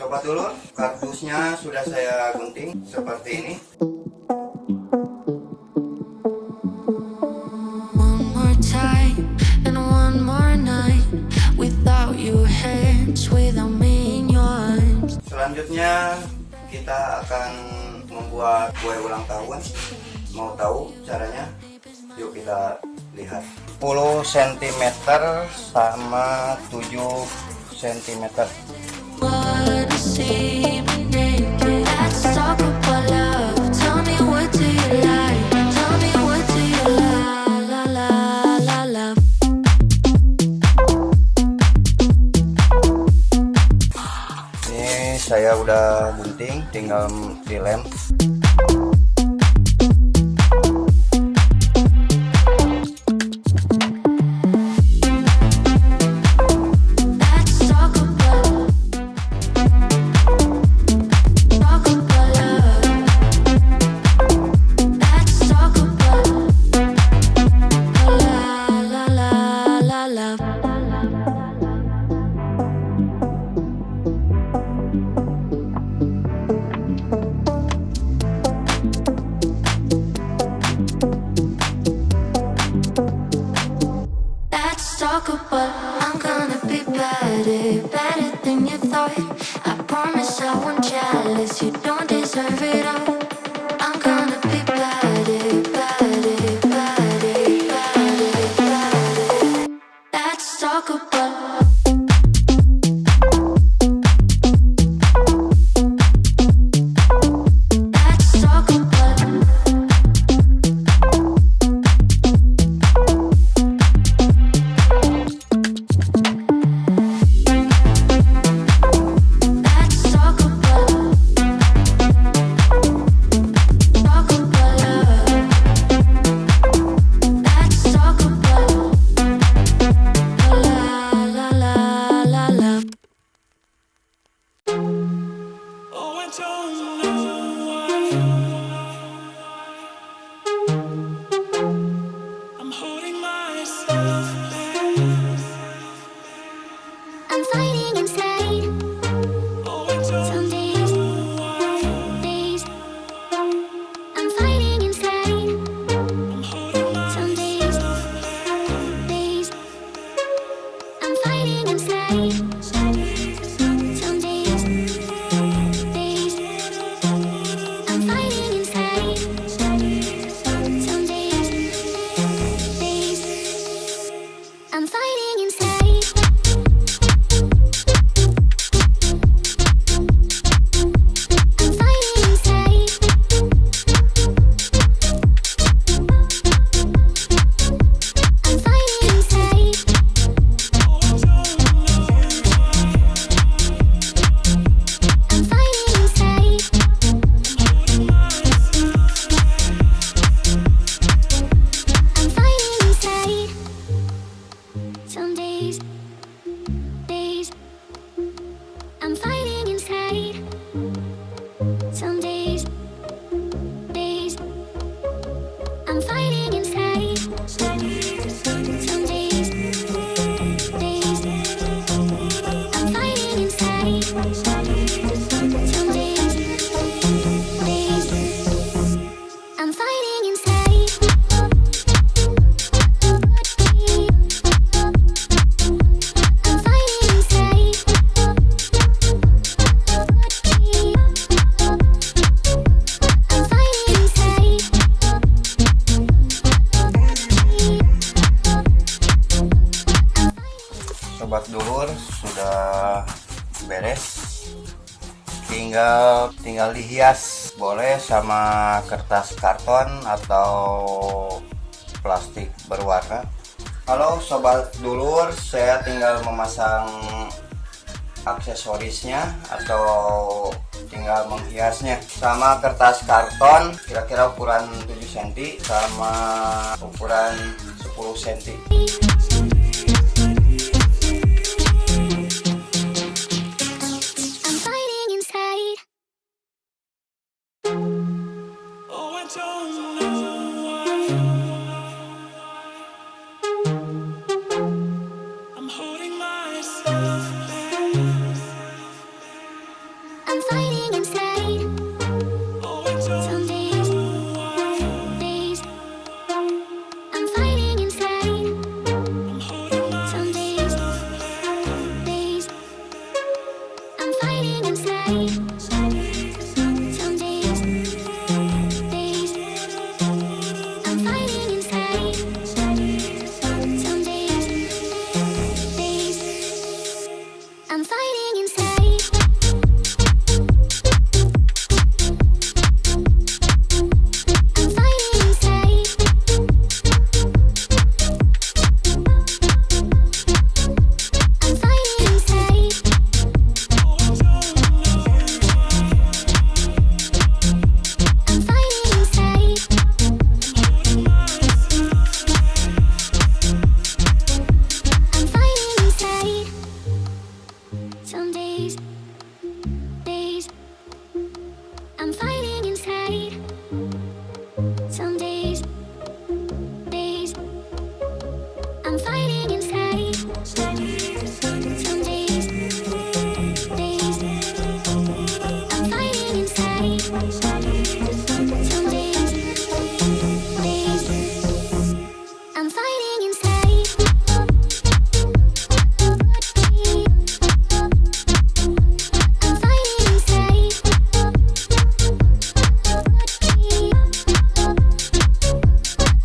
Sobat dulur, kardusnya sudah saya gunting seperti ini. One more time and one more night without your hands, without me in your arms. Selanjutnya kita akan membuat kue ulang tahun. Mau tahu caranya? Yuk kita lihat. 10 cm sama 7 cm. Wanna see me naked? Let's talk about love. Tell me what do you like? Tell me what do you like? La la la love. Ini saya udah gunting, tinggal dilem. I'm gonna be better, better than you thought. I promise I won't jealous, you don't deserve it all. I'm gonna be better, better, better, better, better. Let's talk about. Sobat dulur, sudah beres, tinggal dihias, boleh sama kertas karton atau plastik berwarna. Halo sobat dulur, saya tinggal memasang aksesorisnya atau tinggal menghiasnya. Sama kertas karton kira-kira ukuran 7 cm sama ukuran 10 cm. I'm fighting inside. Some days, I'm fighting inside. Some days, I'm fighting inside. Some days, I'm fighting inside. Some days, I'm fighting inside. I'm fighting inside. I'm fighting inside. I'm fighting inside. I'm fighting inside. Some days, I'm fighting inside. Some days, I'm fighting inside. Some days, I'm fighting inside. Some days, I'm fighting inside. I'm fighting inside. I'm fighting inside. I'm fighting inside.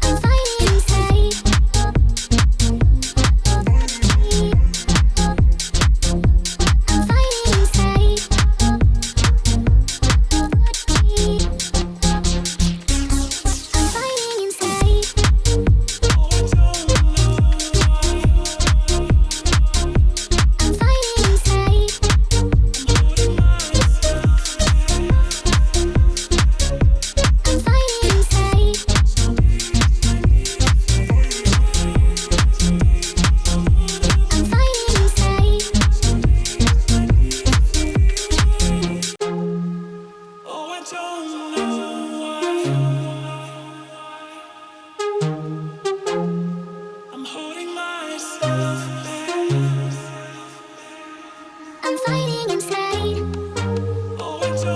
I'm fighting inside. I'm fighting inside. I'm fighting inside. I'm fighting inside. I'm fighting inside.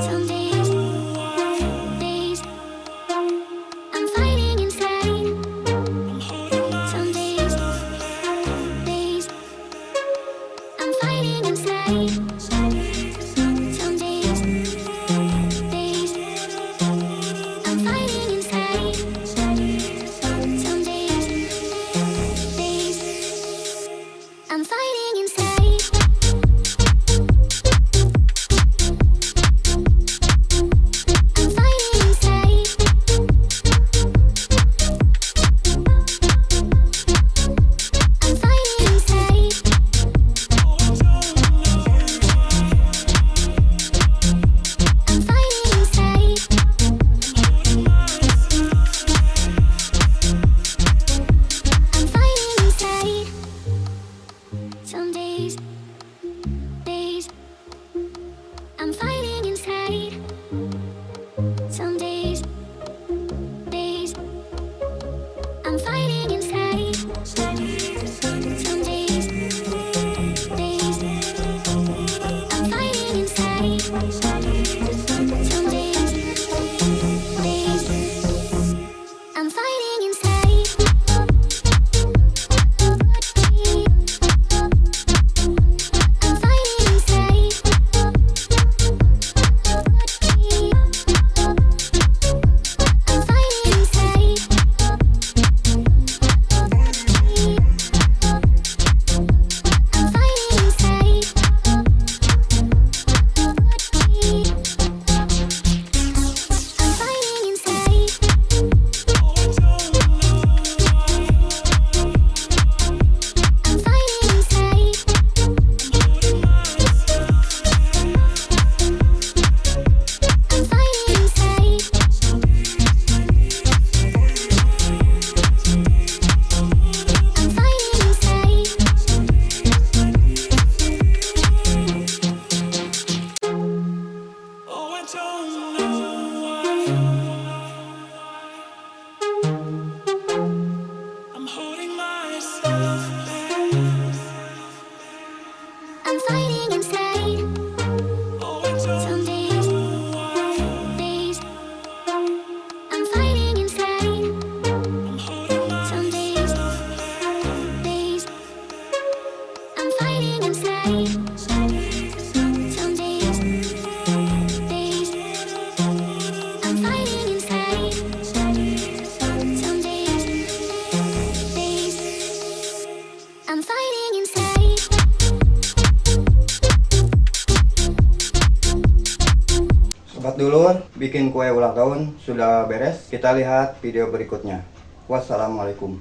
Some days, I'm fighting inside. Some days, I'm fighting inside. Some days, I'm fighting inside. Some days, I'm fighting inside. I'm fighting inside. I'm fighting inside. I'm fighting inside. I'm fighting inside. Some days, I'm fighting inside. Some days, I'm fighting inside. Some days, I'm fighting inside. Some days, I'm fighting inside. I'm fighting inside. I'm fighting inside. I'm fighting inside. I'm fighting inside. I'm fighting inside. I'm fighting inside. I'm fighting inside. I'm fighting inside. Some days, dulur, bikin kue ulang tahun sudah beres. Kita lihat video berikutnya. Wassalamualaikum.